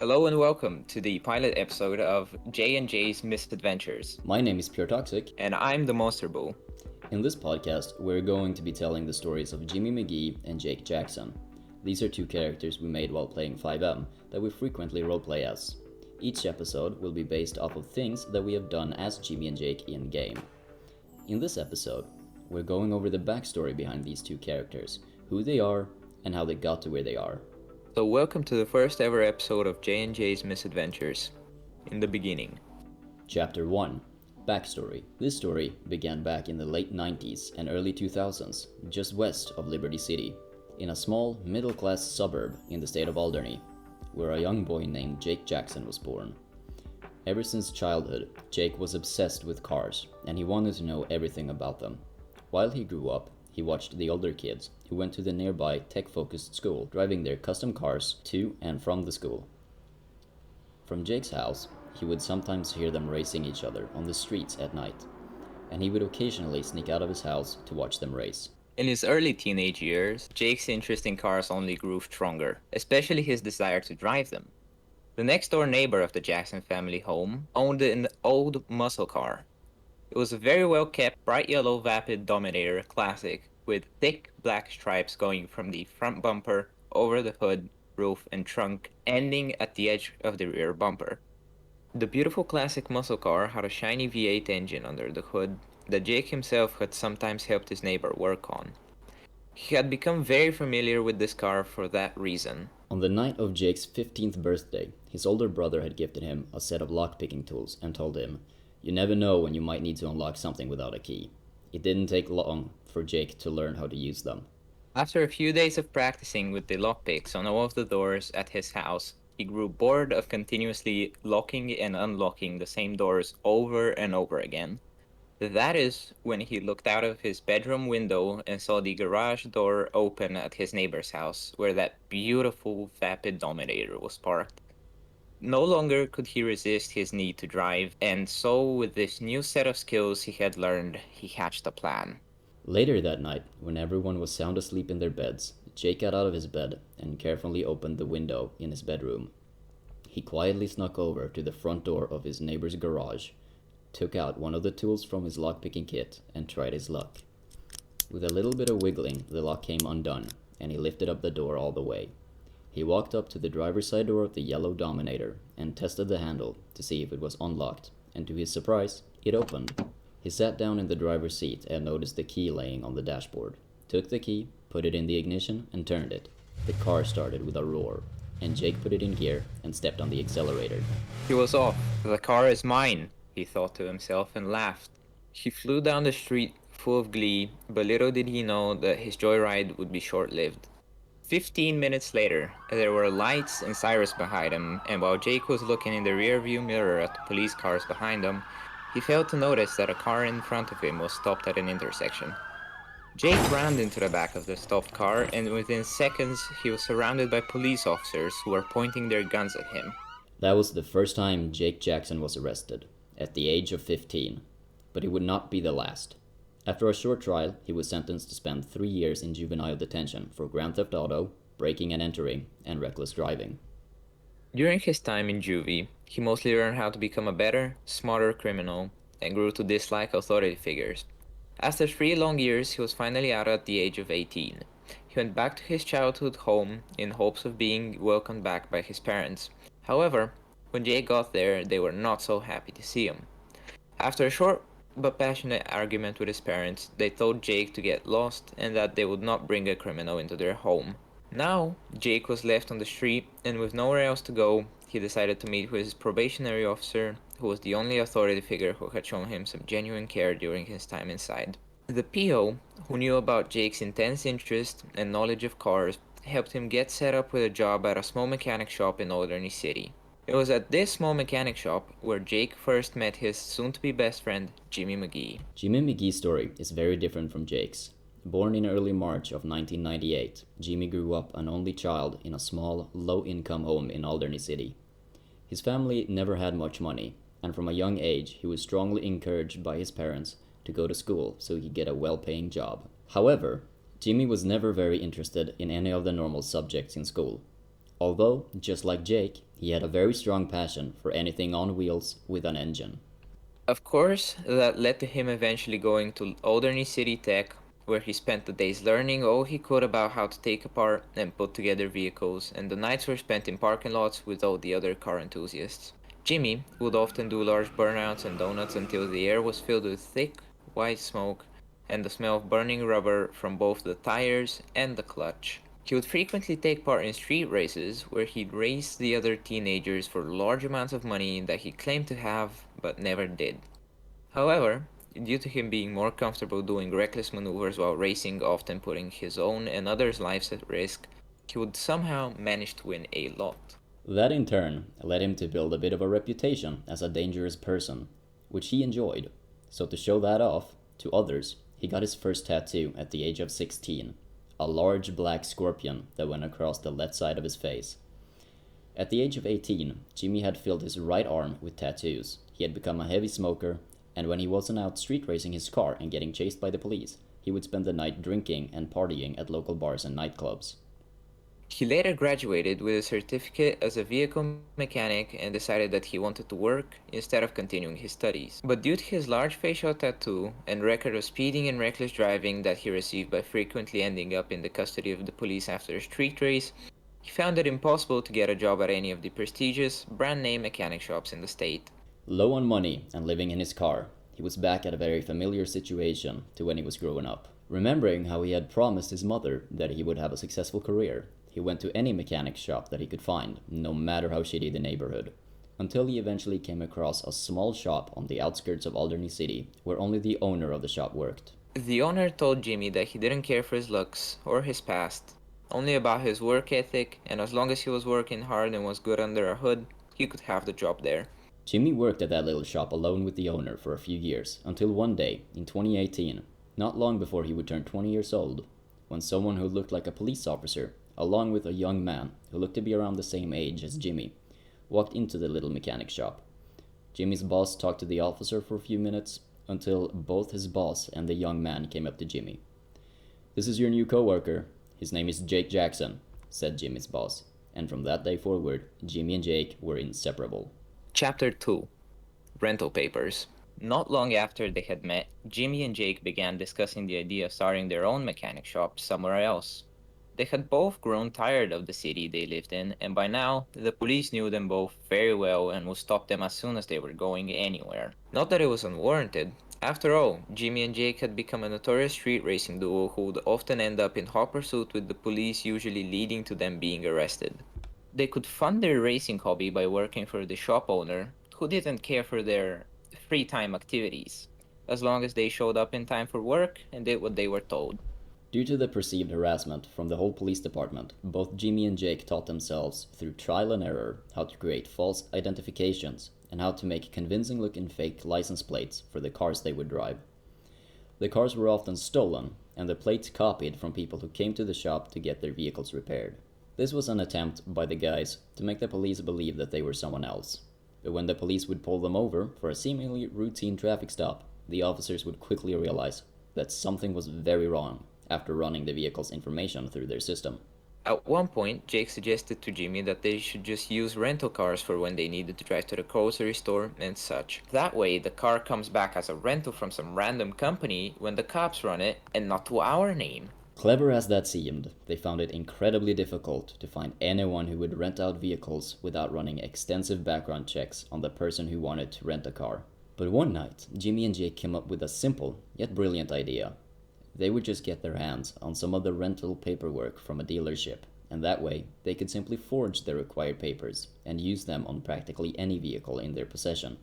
Hello and welcome to the pilot episode of J&J's Misadventures. My name is PureToxic. And I'm the Monsterbull. In this podcast, we're going to be telling the stories of Jimmy McGee and Jake Jackson. These are two characters we made while playing 5M that we frequently roleplay as. Each episode will be based off of things that we have done as Jimmy and Jake in game. In this episode, we're going over the backstory behind these two characters, who they are, and how they got to where they are. So welcome to the first ever episode of J&J's Misadventures. In the beginning. Chapter 1. Backstory. This story began back in the late 90s and early 2000s, just west of Liberty City, in a small, middle-class suburb in the state of Alderney, where a young boy named Jake Jackson was born. Ever since childhood, Jake was obsessed with cars, and he wanted to know everything about them. While he grew up, he watched the older kids, who went to the nearby tech-focused school, driving their custom cars to and from the school. From Jake's house, he would sometimes hear them racing each other on the streets at night, and he would occasionally sneak out of his house to watch them race. In his early teenage years, Jake's interest in cars only grew stronger, especially his desire to drive them. The next-door neighbor of the Jackson family home owned an old muscle car. It was a very well-kept, bright yellow Vapid Dominator Classic with thick black stripes going from the front bumper over the hood, roof, and trunk, ending at the edge of the rear bumper. The beautiful classic muscle car had a shiny V8 engine under the hood that Jake himself had sometimes helped his neighbor work on. He had become very familiar with this car for that reason. On the night of Jake's 15th birthday, his older brother had gifted him a set of lockpicking tools and told him, "You never know when you might need to unlock something without a key." It didn't take long for Jake to learn how to use them. After a few days of practicing with the lockpicks on all of the doors at his house, he grew bored of continuously locking and unlocking the same doors over and over again. That is when he looked out of his bedroom window and saw the garage door open at his neighbor's house, where that beautiful Vapid Dominator was parked. No longer could he resist his need to drive, and so with this new set of skills he had learned, he hatched a plan. Later that night, when everyone was sound asleep in their beds, Jake got out of his bed and carefully opened the window in his bedroom. He quietly snuck over to the front door of his neighbor's garage, took out one of the tools from his lockpicking kit, and tried his luck. With a little bit of wiggling, the lock came undone, and he lifted up the door all the way. He walked up to the driver's side door of the yellow Dominator and tested the handle to see if it was unlocked, and to his surprise, it opened. He sat down in the driver's seat and noticed the key laying on the dashboard, took the key, put it in the ignition, and turned it. The car started with a roar, and Jake put it in gear and stepped on the accelerator. He was off. "The car is mine," he thought to himself and laughed. He flew down the street full of glee, but little did he know that his joyride would be short-lived. 15 minutes later, there were lights and sirens behind him, and while Jake was looking in the rear-view mirror at the police cars behind him, he failed to notice that a car in front of him was stopped at an intersection. Jake ran into the back of the stopped car, and within seconds he was surrounded by police officers who were pointing their guns at him. That was the first time Jake Jackson was arrested, at the age of 15, but it would not be the last. After a short trial, he was sentenced to spend 3 years in juvenile detention for grand theft auto, breaking and entering, and reckless driving. During his time in juvie, he mostly learned how to become a better, smarter criminal, and grew to dislike authority figures. After 3 long years, he was finally out at the age of 18. He went back to his childhood home in hopes of being welcomed back by his parents. However, when Jake got there, they were not so happy to see him. After a short but passionate argument with his parents, they told Jake to get lost and that they would not bring a criminal into their home. Now, Jake was left on the street, and with nowhere else to go, he decided to meet with his probationary officer, who was the only authority figure who had shown him some genuine care during his time inside. The PO, who knew about Jake's intense interest and knowledge of cars, helped him get set up with a job at a small mechanic shop in Alderney City. It was at this small mechanic shop where Jake first met his soon-to-be best friend, Jimmy McGee. Jimmy McGee's story is very different from Jake's. Born in early March of 1998, Jimmy grew up an only child in a small, low-income home in Alderney City. His family never had much money, and from a young age he was strongly encouraged by his parents to go to school so he could get a well-paying job. However, Jimmy was never very interested in any of the normal subjects in school. Although, just like Jake, he had a very strong passion for anything on wheels with an engine. Of course, that led to him eventually going to Alderney City Tech, where he spent the days learning all he could about how to take apart and put together vehicles, and the nights were spent in parking lots with all the other car enthusiasts. Jimmy would often do large burnouts and donuts until the air was filled with thick, white smoke and the smell of burning rubber from both the tires and the clutch. He would frequently take part in street races where he'd race the other teenagers for large amounts of money that he claimed to have but never did. However, due to him being more comfortable doing reckless maneuvers while racing, often putting his own and others' lives at risk, he would somehow manage to win a lot. That in turn led him to build a bit of a reputation as a dangerous person, which he enjoyed. So to show that off to others, he got his first tattoo at the age of 16, a large black scorpion that went across the left side of his face. At the age of 18, Jimmy had filled his right arm with tattoos. He had become a heavy smoker, and when he wasn't out street racing his car and getting chased by the police, he would spend the night drinking and partying at local bars and nightclubs. He later graduated with a certificate as a vehicle mechanic and decided that he wanted to work instead of continuing his studies. But due to his large facial tattoo and record of speeding and reckless driving that he received by frequently ending up in the custody of the police after a street race, he found it impossible to get a job at any of the prestigious, brand name mechanic shops in the state. Low on money and living in his car, he was back at a very familiar situation to when he was growing up. Remembering how he had promised his mother that he would have a successful career, he went to any mechanic shop that he could find, no matter how shitty the neighborhood, until he eventually came across a small shop on the outskirts of Alderney City, where only the owner of the shop worked. The owner told Jimmy that he didn't care for his looks or his past, only about his work ethic, and as long as he was working hard and was good under a hood, he could have the job there. Jimmy worked at that little shop alone with the owner for a few years, until one day, in 2018, not long before he would turn 20 years old, when someone who looked like a police officer, along with a young man who looked to be around the same age as Jimmy, walked into the little mechanic shop. Jimmy's boss talked to the officer for a few minutes until both his boss and the young man came up to Jimmy. "This is your new coworker. His name is Jake Jackson," said Jimmy's boss, and from that day forward, Jimmy and Jake were inseparable. Chapter 2: Rental Papers. Not long after they had met, Jimmy and Jake began discussing the idea of starting their own mechanic shop somewhere else. They had both grown tired of the city they lived in, and by now, the police knew them both very well and would stop them as soon as they were going anywhere. Not that it was unwarranted. After all, Jimmy and Jake had become a notorious street racing duo who would often end up in hot pursuit with the police, usually leading to them being arrested. They could fund their racing hobby by working for the shop owner, who didn't care for their free time activities, as long as they showed up in time for work and did what they were told. Due to the perceived harassment from the whole police department, both Jimmy and Jake taught themselves through trial and error how to create false identifications and how to make convincing looking fake license plates for the cars they would drive. The cars were often stolen, and the plates copied from people who came to the shop to get their vehicles repaired. This was an attempt by the guys to make the police believe that they were someone else. But when the police would pull them over for a seemingly routine traffic stop, the officers would quickly realize that something was very wrong after running the vehicle's information through their system. At one point, Jake suggested to Jimmy that they should just use rental cars for when they needed to drive to the grocery store and such. That way, the car comes back as a rental from some random company when the cops run it, and not to our name. Clever as that seemed, they found it incredibly difficult to find anyone who would rent out vehicles without running extensive background checks on the person who wanted to rent a car. But one night, Jimmy and Jake came up with a simple yet brilliant idea. They would just get their hands on some of the rental paperwork from a dealership, and that way they could simply forge the required papers and use them on practically any vehicle in their possession.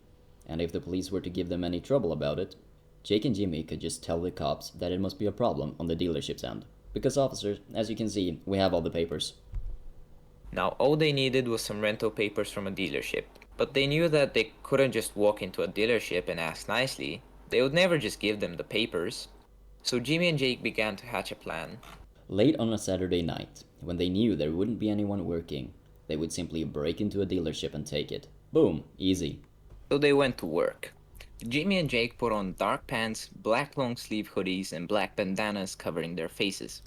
And if the police were to give them any trouble about it, Jake and Jimmy could just tell the cops that it must be a problem on the dealership's end. Because officers, as you can see, we have all the papers. Now, all they needed was some rental papers from a dealership, but they knew that they couldn't just walk into a dealership and ask nicely. They would never just give them the papers. So Jimmy and Jake began to hatch a plan. Late on a Saturday night, when they knew there wouldn't be anyone working, they would simply break into a dealership and take it. Boom, easy. So they went to work. Jimmy and Jake put on dark pants, black long sleeve hoodies, and black bandanas covering their faces.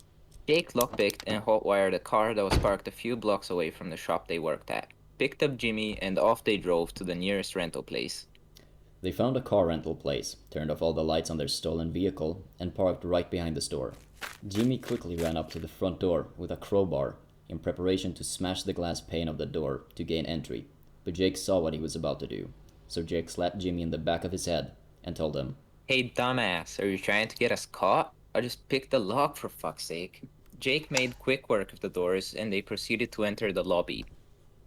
Jake lockpicked and hotwired a car that was parked a few blocks away from the shop they worked at, picked up Jimmy, and off they drove to the nearest rental place. They found a car rental place, turned off all the lights on their stolen vehicle, and parked right behind the store. Jimmy quickly ran up to the front door with a crowbar in preparation to smash the glass pane of the door to gain entry, but Jake saw what he was about to do, so Jake slapped Jimmy in the back of his head and told him, Hey, dumbass, are you trying to get us caught? I just picked the lock for fuck's sake. Jake made quick work of the doors and they proceeded to enter the lobby.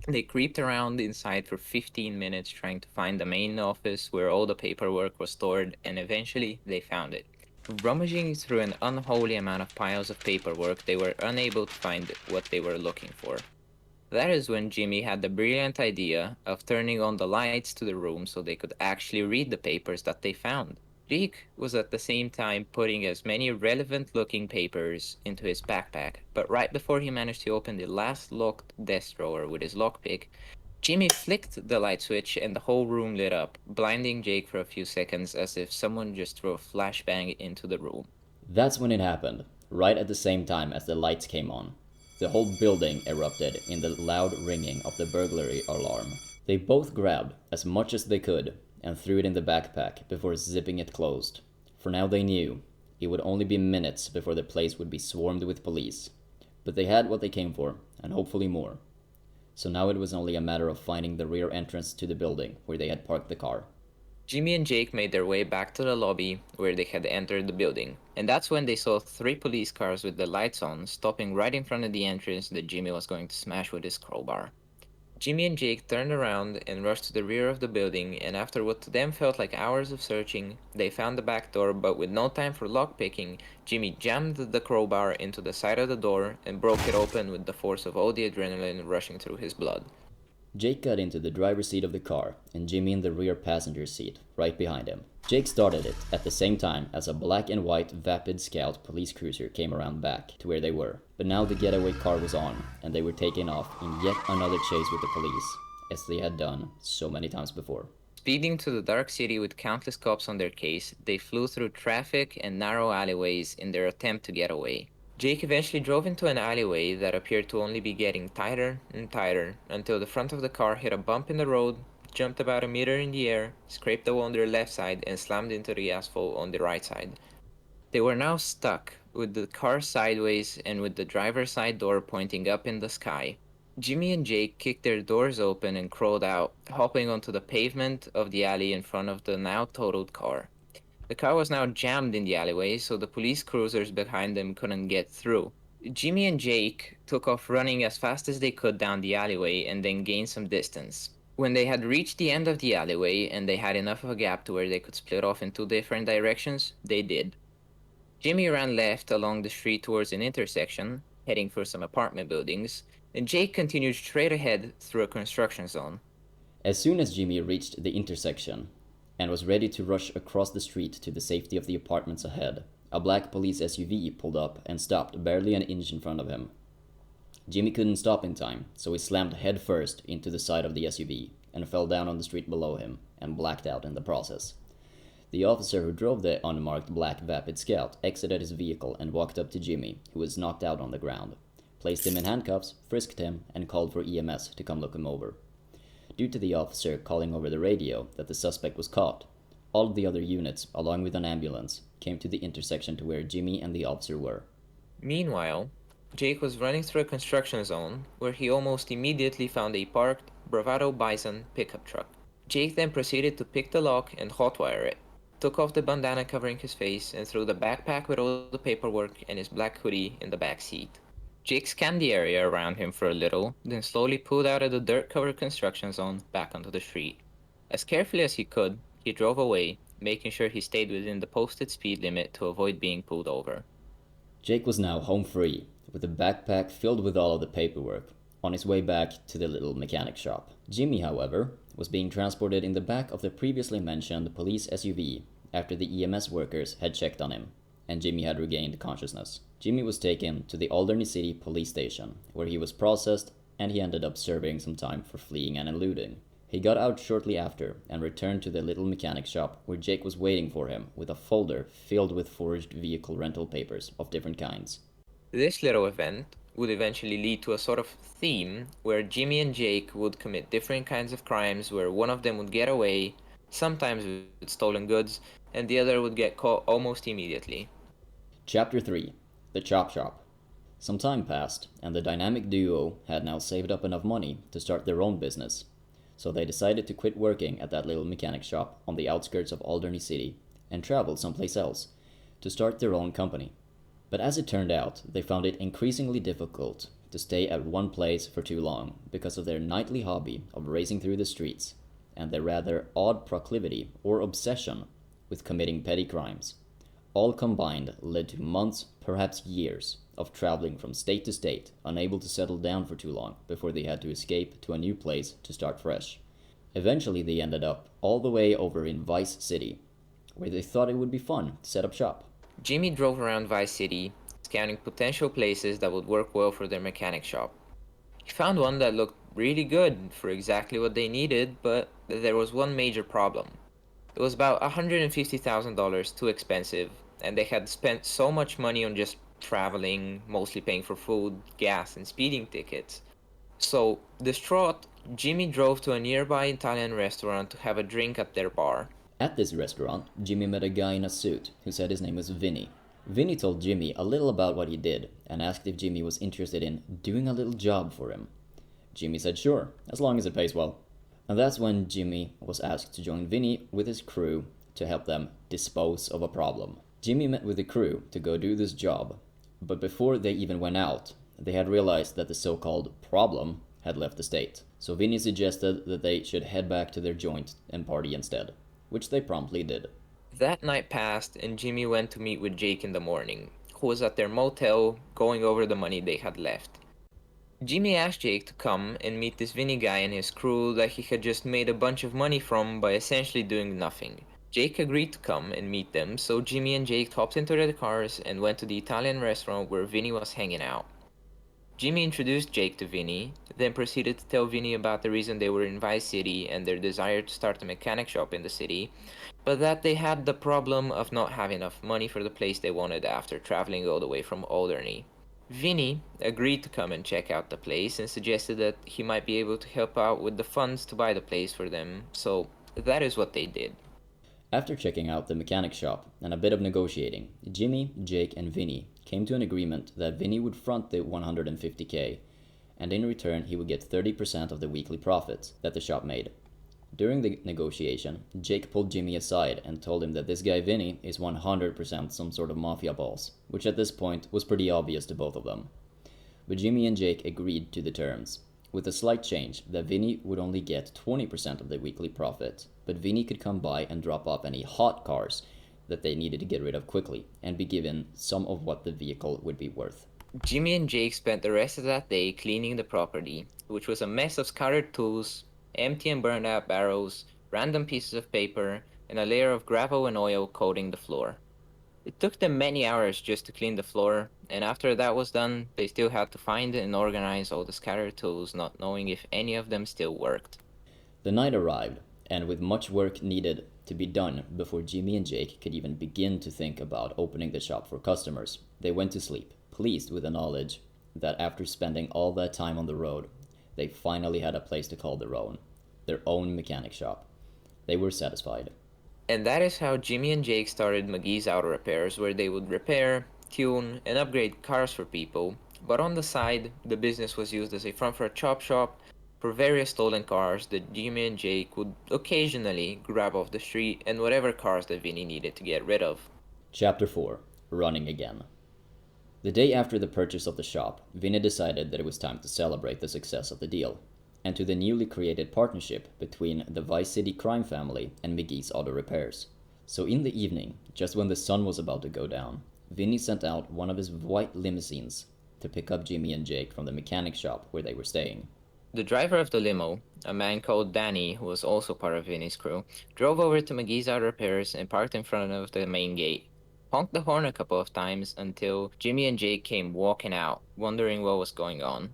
They creeped around inside for 15 minutes trying to find the main office where all the paperwork was stored, and eventually they found it. Rummaging through an unholy amount of piles of paperwork, they were unable to find what they were looking for. That is when Jimmy had the brilliant idea of turning on the lights to the room so they could actually read the papers that they found. Jake was at the same time putting as many relevant looking papers into his backpack, but right before he managed to open the last locked desk drawer with his lockpick, Jimmy flicked the light switch and the whole room lit up, blinding Jake for a few seconds as if someone just threw a flashbang into the room. That's when it happened, right at the same time as the lights came on. The whole building erupted in the loud ringing of the burglary alarm. They both grabbed as much as they could and threw it in the backpack before zipping it closed. For now they knew it would only be minutes before the place would be swarmed with police. But they had what they came for, and hopefully more. So now it was only a matter of finding the rear entrance to the building where they had parked the car. Jimmy and Jake made their way back to the lobby where they had entered the building, and that's when they saw three police cars with the lights on stopping right in front of the entrance that Jimmy was going to smash with his crowbar. Jimmy and Jake turned around and rushed to the rear of the building, and after what to them felt like hours of searching, they found the back door, but with no time for lockpicking, Jimmy jammed the crowbar into the side of the door and broke it open with the force of all the adrenaline rushing through his blood. Jake got into the driver's seat of the car, and Jimmy in the rear passenger seat, right behind him. Jake started it at the same time as a black and white Vapid Scout police cruiser came around back to where they were. But now the getaway car was on, and they were taking off in yet another chase with the police, as they had done so many times before. Speeding to the dark city with countless cops on their case, they flew through traffic and narrow alleyways in their attempt to get away. Jake eventually drove into an alleyway that appeared to only be getting tighter and tighter until the front of the car hit a bump in the road, jumped about a meter in the air, scraped the wall on their left side, and slammed into the asphalt on the right side. They were now stuck, with the car sideways and with the driver's side door pointing up in the sky. Jimmy and Jake kicked their doors open and crawled out, hopping onto the pavement of the alley in front of the now totaled car. The car was now jammed in the alleyway, so the police cruisers behind them couldn't get through. Jimmy and Jake took off running as fast as they could down the alleyway and then gained some distance. When they had reached the end of the alleyway and they had enough of a gap to where they could split off in two different directions, they did. Jimmy ran left along the street towards an intersection, heading for some apartment buildings, and Jake continued straight ahead through a construction zone. As soon as Jimmy reached the intersection and was ready to rush across the street to the safety of the apartments ahead, a black police SUV pulled up and stopped barely an inch in front of him. Jimmy couldn't stop in time, so he slammed headfirst into the side of the SUV and fell down on the street below him and blacked out in the process. The officer who drove the unmarked black Vapid Scout exited his vehicle and walked up to Jimmy, who was knocked out on the ground, placed him in handcuffs, frisked him, and called for EMS to come look him over. Due to the officer calling over the radio that the suspect was caught, all of the other units, along with an ambulance, came to the intersection to where Jimmy and the officer were. Meanwhile, Jake was running through a construction zone where he almost immediately found a parked Bravado Bison pickup truck. Jake then proceeded to pick the lock and hotwire it, took off the bandana covering his face, and threw the backpack with all the paperwork and his black hoodie in the back seat. Jake scanned the area around him for a little, then slowly pulled out of the dirt-covered construction zone back onto the street. As carefully as he could, he drove away, making sure he stayed within the posted speed limit to avoid being pulled over. Jake was now home free, with a backpack filled with all of the paperwork, on his way back to the little mechanic shop. Jimmy, however, was being transported in the back of the previously mentioned police SUV after the EMS workers had checked on him, and Jimmy had regained consciousness. Jimmy was taken to the Alderney City police station, where he was processed, and he ended up serving some time for fleeing and eluding. He got out shortly after and returned to the little mechanic shop where Jake was waiting for him with a folder filled with forged vehicle rental papers of different kinds. This little event would eventually lead to a sort of theme where Jimmy and Jake would commit different kinds of crimes where one of them would get away, sometimes with stolen goods, and the other would get caught almost immediately. Chapter 3. The Chop Shop. Some time passed, and the dynamic duo had now saved up enough money to start their own business. So they decided to quit working at that little mechanic shop on the outskirts of Alderney City and travel someplace else to start their own company. But as it turned out, they found it increasingly difficult to stay at one place for too long because of their nightly hobby of racing through the streets and their rather odd proclivity or obsession with committing petty crimes. All combined led to months, perhaps years, of traveling from state to state, unable to settle down for too long before they had to escape to a new place to start fresh. Eventually, they ended up all the way over in Vice City, where they thought it would be fun to set up shop. Jimmy drove around Vice City, scouting potential places that would work well for their mechanic shop. He found one that looked really good for exactly what they needed, but there was one major problem. It was about $150,000 too expensive, and they had spent so much money on just traveling, mostly paying for food, gas, and speeding tickets. So, distraught, Jimmy drove to a nearby Italian restaurant to have a drink at their bar. At this restaurant, Jimmy met a guy in a suit who said his name was Vinny. Vinny told Jimmy a little about what he did and asked if Jimmy was interested in doing a little job for him. Jimmy said sure, as long as it pays well. And that's when Jimmy was asked to join Vinny with his crew to help them dispose of a problem. Jimmy met with the crew to go do this job, but before they even went out, they had realized that the so-called problem had left the state. So Vinny suggested that they should head back to their joint and party instead, which they promptly did. That night passed, and Jimmy went to meet with Jake in the morning, who was at their motel going over the money they had left. Jimmy asked Jake to come and meet this Vinny guy and his crew that he had just made a bunch of money from by essentially doing nothing. Jake agreed to come and meet them, so Jimmy and Jake hopped into their cars and went to the Italian restaurant where Vinny was hanging out. Jimmy introduced Jake to Vinny, then proceeded to tell Vinny about the reason they were in Vice City and their desire to start a mechanic shop in the city, but that they had the problem of not having enough money for the place they wanted after traveling all the way from Alderney. Vinny agreed to come and check out the place and suggested that he might be able to help out with the funds to buy the place for them, so that is what they did. After checking out the mechanic shop and a bit of negotiating, Jimmy, Jake, and Vinny came to an agreement that Vinny would front the 150K, and in return he would get 30% of the weekly profits that the shop made. During the negotiation, Jake pulled Jimmy aside and told him that this guy Vinny is 100% some sort of mafia boss, which at this point was pretty obvious to both of them. But Jimmy and Jake agreed to the terms, with a slight change that Vinny would only get 20% of the weekly profit, but Vinny could come by and drop off any hot cars that they needed to get rid of quickly and be given some of what the vehicle would be worth. Jimmy and Jake spent the rest of that day cleaning the property, which was a mess of scattered tools, empty and burned out barrels, random pieces of paper, and a layer of gravel and oil coating the floor. It took them many hours just to clean the floor, and after that was done, they still had to find and organize all the scattered tools, not knowing if any of them still worked. The night arrived, and with much work needed to be done before Jimmy and Jake could even begin to think about opening the shop for customers, they went to sleep, pleased with the knowledge that after spending all that time on the road, they finally had a place to call their own mechanic shop. They were satisfied. And that is how Jimmy and Jake started McGee's Auto Repairs, where they would repair, tune, and upgrade cars for people. But on the side, the business was used as a front for a chop shop for various stolen cars that Jimmy and Jake would occasionally grab off the street and whatever cars that Vinny needed to get rid of. Chapter 4. Running Again. The day after the purchase of the shop, Vinny decided that it was time to celebrate the success of the deal, and to the newly created partnership between the Vice City crime family and McGee's Auto Repairs. So in the evening, just when the sun was about to go down, Vinny sent out one of his white limousines to pick up Jimmy and Jake from the mechanic shop where they were staying. The driver of the limo, a man called Danny, who was also part of Vinny's crew, drove over to McGee's Auto Repairs and parked in front of the main gate. Honked the horn a couple of times until Jimmy and Jake came walking out, wondering what was going on.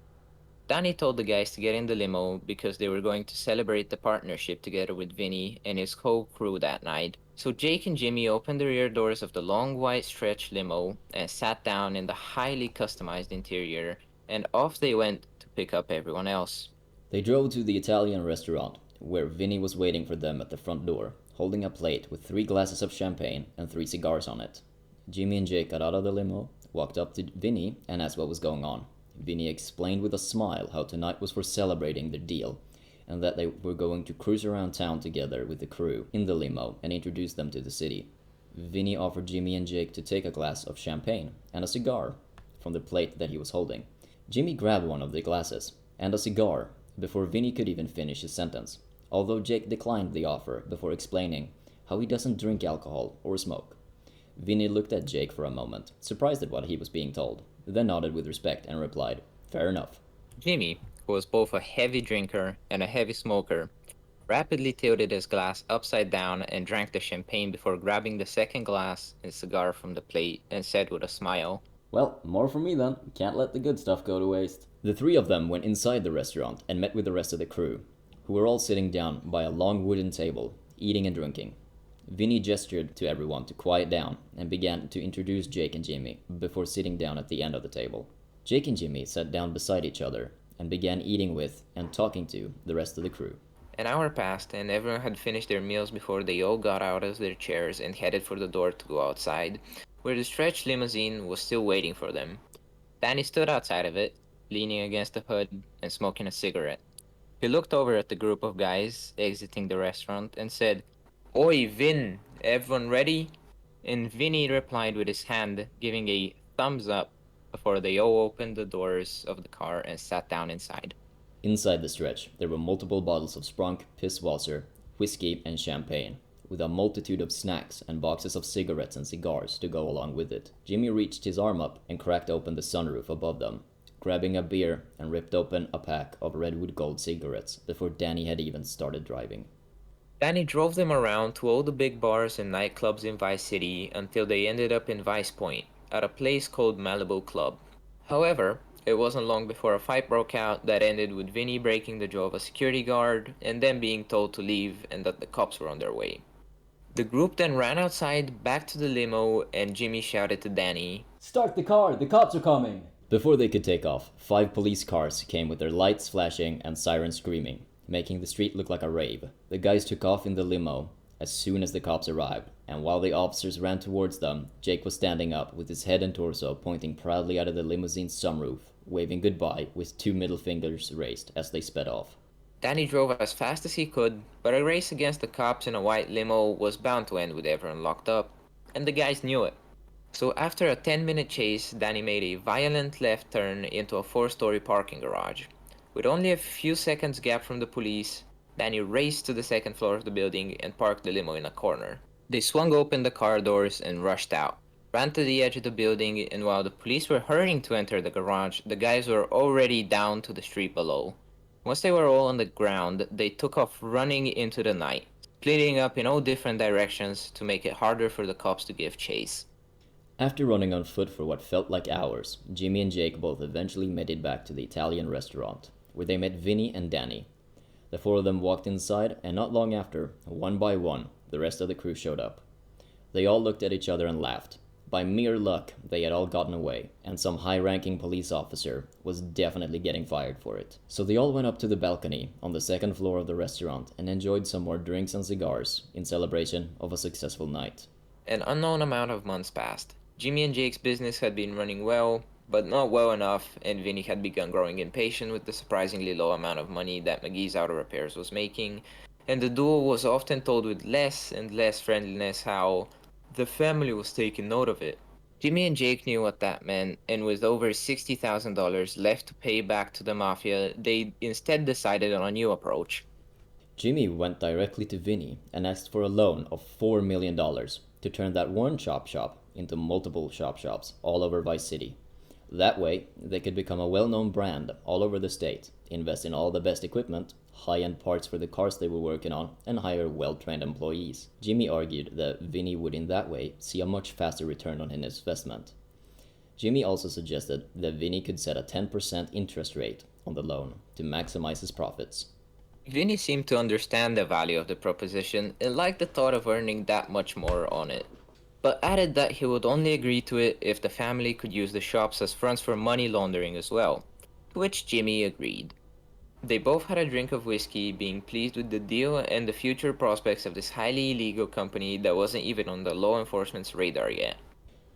Danny told the guys to get in the limo because they were going to celebrate the partnership together with Vinny and his co-crew that night. So Jake and Jimmy opened the rear doors of the long white stretch limo and sat down in the highly customized interior, and off they went to pick up everyone else. They drove to the Italian restaurant, where Vinny was waiting for them at the front door, holding a plate with 3 glasses of champagne and 3 cigars on it. Jimmy and Jake got out of the limo, walked up to Vinny, and asked what was going on. Vinny explained with a smile how tonight was for celebrating their deal, and that they were going to cruise around town together with the crew in the limo and introduce them to the city. Vinny offered Jimmy and Jake to take a glass of champagne and a cigar from the plate that he was holding. Jimmy grabbed one of the glasses and a cigar before Vinny could even finish his sentence, although Jake declined the offer before explaining how he doesn't drink alcohol or smoke. Vinny looked at Jake for a moment, surprised at what he was being told, then nodded with respect and replied, "Fair enough." Jimmy, who was both a heavy drinker and a heavy smoker, rapidly tilted his glass upside down and drank the champagne before grabbing the second glass and cigar from the plate and said with a smile, "Well, more for me then. Can't let the good stuff go to waste." The three of them went inside the restaurant and met with the rest of the crew, who were all sitting down by a long wooden table, eating and drinking. Vinny gestured to everyone to quiet down and began to introduce Jake and Jimmy before sitting down at the end of the table. Jake and Jimmy sat down beside each other and began eating with and talking to the rest of the crew. An hour passed, and everyone had finished their meals before they all got out of their chairs and headed for the door to go outside, where the stretch limousine was still waiting for them. Danny stood outside of it, leaning against the hood and smoking a cigarette. He looked over at the group of guys exiting the restaurant and said, "Oi, Vin, everyone ready?" And Vinny replied with his hand, giving a thumbs up before they all opened the doors of the car and sat down inside. Inside the stretch, there were multiple bottles of Sprunk, Pisswasser, whiskey, and champagne, with a multitude of snacks and boxes of cigarettes and cigars to go along with it. Jimmy reached his arm up and cracked open the sunroof above them, grabbing a beer and ripped open a pack of Redwood Gold cigarettes before Danny had even started driving. Danny drove them around to all the big bars and nightclubs in Vice City until they ended up in Vice Point, at a place called Malibu Club. However, it wasn't long before a fight broke out that ended with Vinny breaking the jaw of a security guard and them being told to leave and that the cops were on their way. The group then ran outside back to the limo and Jimmy shouted to Danny, "Start the car! The cops are coming!" Before they could take off, 5 police cars came with their lights flashing and sirens screaming, making the street look like a rave. The guys took off in the limo as soon as the cops arrived, and while the officers ran towards them, Jake was standing up with his head and torso pointing proudly out of the limousine's sunroof, waving goodbye with 2 middle fingers raised as they sped off. Danny drove as fast as he could, but a race against the cops in a white limo was bound to end with everyone locked up, and the guys knew it. So after a 10-minute chase, Danny made a violent left turn into a 4-story parking garage. With only a few seconds gap from the police, Danny raced to the second floor of the building and parked the limo in a corner. They swung open the car doors and rushed out, ran to the edge of the building, and while the police were hurrying to enter the garage, the guys were already down to the street below. Once they were all on the ground, they took off running into the night, splitting up in all different directions to make it harder for the cops to give chase. After running on foot for what felt like hours, Jimmy and Jake both eventually made it back to the Italian restaurant, where they met Vinny and Danny. The 4 of them walked inside, and not long after, one by one, the rest of the crew showed up. They all looked at each other and laughed. By mere luck, they had all gotten away, and some high-ranking police officer was definitely getting fired for it. So they all went up to the balcony on the second floor of the restaurant and enjoyed some more drinks and cigars in celebration of a successful night. An unknown amount of months passed. Jimmy and Jake's business had been running well, but not well enough, and Vinny had begun growing impatient with the surprisingly low amount of money that McGee's Auto Repairs was making, and the duo was often told with less and less friendliness how the family was taking note of it. Jimmy and Jake knew what that meant, and with over $60,000 left to pay back to the mafia, they instead decided on a new approach. Jimmy went directly to Vinny and asked for a loan of $4 million to turn that one chop shop into multiple chop shops all over Vice City. That way, they could become a well-known brand all over the state, invest in all the best equipment, high-end parts for the cars they were working on, and hire well-trained employees. Jimmy argued that Vinny would in that way see a much faster return on his investment. Jimmy also suggested that Vinny could set a 10% interest rate on the loan to maximize his profits. Vinny seemed to understand the value of the proposition and liked the thought of earning that much more on it, but added that he would only agree to it if the family could use the shops as fronts for money laundering as well, to which Jimmy agreed. They both had a drink of whiskey, being pleased with the deal and the future prospects of this highly illegal company that wasn't even on the law enforcement's radar yet.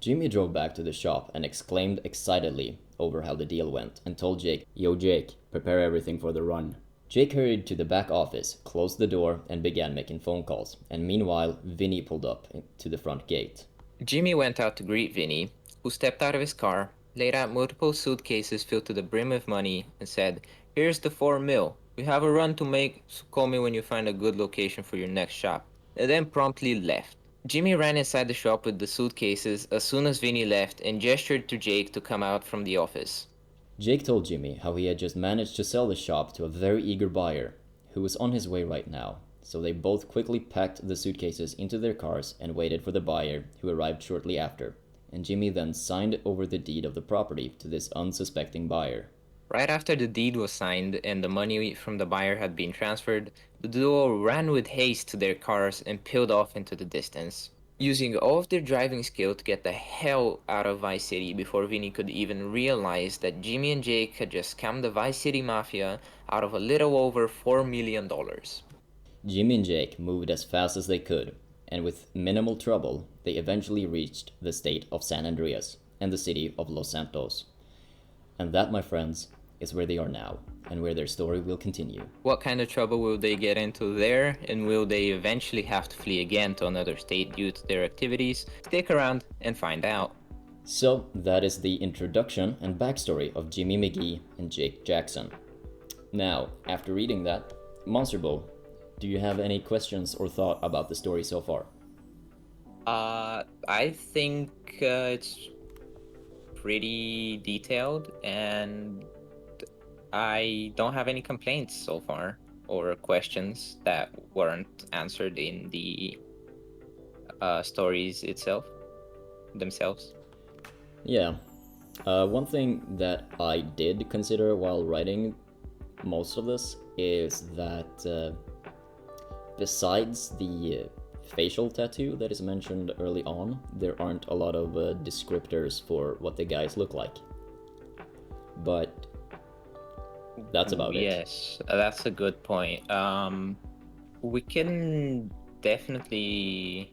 Jimmy drove back to the shop and exclaimed excitedly over how the deal went and told Jake, "Yo Jake, prepare everything for the run." Jake hurried to the back office, closed the door, and began making phone calls, and meanwhile Vinny pulled up to the front gate. Jimmy went out to greet Vinny, who stepped out of his car, laid out multiple suitcases filled to the brim with money, and said, "Here's the $4 million. We have a run to make, so call me when you find a good location for your next shop," and then promptly left. Jimmy ran inside the shop with the suitcases as soon as Vinny left and gestured to Jake to come out from the office. Jake told Jimmy how he had just managed to sell the shop to a very eager buyer who was on his way right now, so they both quickly packed the suitcases into their cars and waited for the buyer, who arrived shortly after, and Jimmy then signed over the deed of the property to this unsuspecting buyer. Right after the deed was signed and the money from the buyer had been transferred, the duo ran with haste to their cars and peeled off into the distance, using all of their driving skill to get the hell out of Vice City before Vinny could even realize that Jimmy and Jake had just scammed the Vice City Mafia out of a little over $4 million. Jimmy and Jake moved as fast as they could, and with minimal trouble, they eventually reached the state of San Andreas and the city of Los Santos. And that, my friends, is where they are now, and where their story will continue. What kind of trouble will they get into there, and will they eventually have to flee again to another state due to their activities? Stick around and find out. So, that is the introduction and backstory of Jimmy McGee and Jake Jackson. Now, after reading that, Monsterbull, do you have any questions or thought about the story so far? I think it's pretty detailed, and I don't have any complaints so far or questions that weren't answered in the stories themselves. Yeah. One thing that I did consider while writing most of this is that besides the facial tattoo that is mentioned early on, there aren't a lot of descriptors for what the guys look like. But that's about it. Yes, that's a good point. We can definitely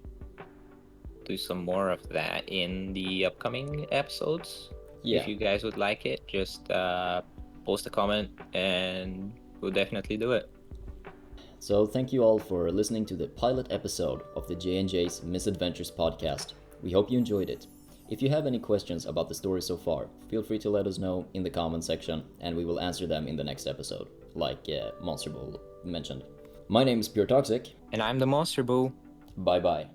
do some more of that in the upcoming episodes. Yeah. If you guys would like it, just post a comment and we'll definitely do it. So thank you all for listening to the pilot episode of the J&J's Misadventures podcast. We hope you enjoyed it. If you have any questions about the story so far, feel free to let us know in the comment section and we will answer them in the next episode, like Monsterbull mentioned. My name is PureToxic. And I'm the Monsterbull. Bye bye.